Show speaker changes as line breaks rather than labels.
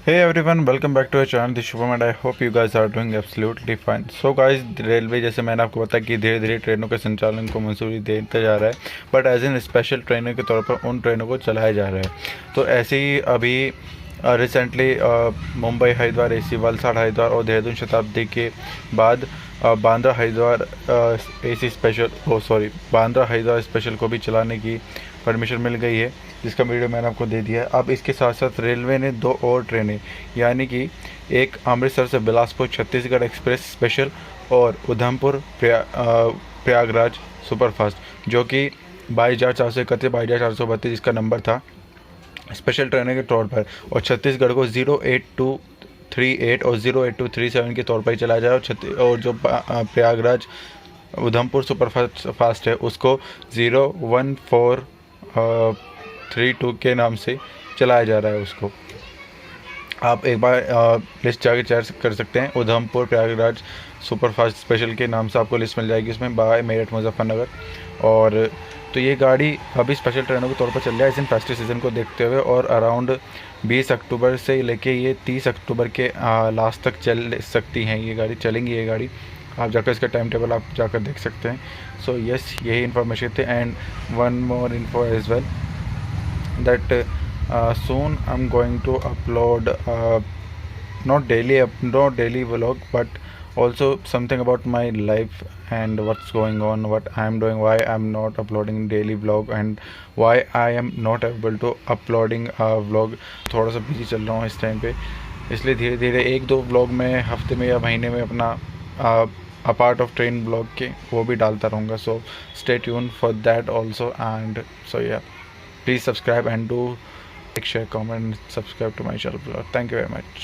Hey everyone, welcome back to our channel. This is Shubham and I hope you guys are doing absolutely fine. So guys, railway जैसे मैंने आपको बताया कि धीरे धीरे ट्रेनों के संचालन को मंजूरी देता जा रहा है, बट एज इन स्पेशल ट्रेनों के तौर पर उन ट्रेनों को चलाया जा रहा है। तो ऐसे ही अभी रिसेंटली मुंबई हरिद्वार एसी, वलसाड़ हरिद्वार और देहरादून शताब्दी के बाद Bandra Haridwar AC special Bandra Haridwar special को भी चलाने की परमिशन मिल गई है, जिसका वीडियो मैंने आपको दे दिया है। अब इसके साथ साथ रेलवे ने 2 और ट्रेनें, यानी कि एक अमृतसर से बिलासपुर छत्तीसगढ़ एक्सप्रेस स्पेशल और उधमपुर प्रयागराज सुपरफास्ट, जो कि 22,431 22,432 इसका नंबर था, स्पेशल ट्रेनों के तौर पर, और छत्तीसगढ़ को 08238 और 08237 के तौर पर ही चलाया जाए, और जो प्रयागराज उधमपुर सुपरफास्ट है उसको 01432 के नाम से चलाया जा रहा है। उसको आप एक बार लिस्ट जाके चेक कर सकते हैं। उधमपुर प्रयागराज सुपरफास्ट स्पेशल के नाम से आपको लिस्ट मिल जाएगी, उसमें बाय मेरठ मुजफ्फरनगर। और तो ये गाड़ी अभी स्पेशल ट्रेनों के तौर पर चल रहा है इस इन फेस्टिव सीज़न को देखते हुए, और अराउंड 20 अक्टूबर से लेके ये 30 अक्टूबर के लास्ट तक चल सकती हैं। ये गाड़ी चलेंगी, ये गाड़ी आप जाकर इसका टाइम टेबल आप जाकर देख सकते हैं। सो यस, यही इन्फॉर्मेशन थे। And one more info as well, that soon I'm going to upload not daily vlog, but also something about my life and what's going on, what I'm doing, why I'm not uploading daily vlog and why I am not able to uploading vlog। थोड़ा सा busy चल रहा हूँ इस time पे, इसलिए धीरे धीरे 1-2 व्लॉग में हफ्ते में या महीने में अपना अपार्ट ऑफ ट्रेन ब्लॉग के वो भी डालता रहूँगा। So stay tune for that also. And so या, please subscribe and do like, share, comment and subscribe to my channel. Thank you very much.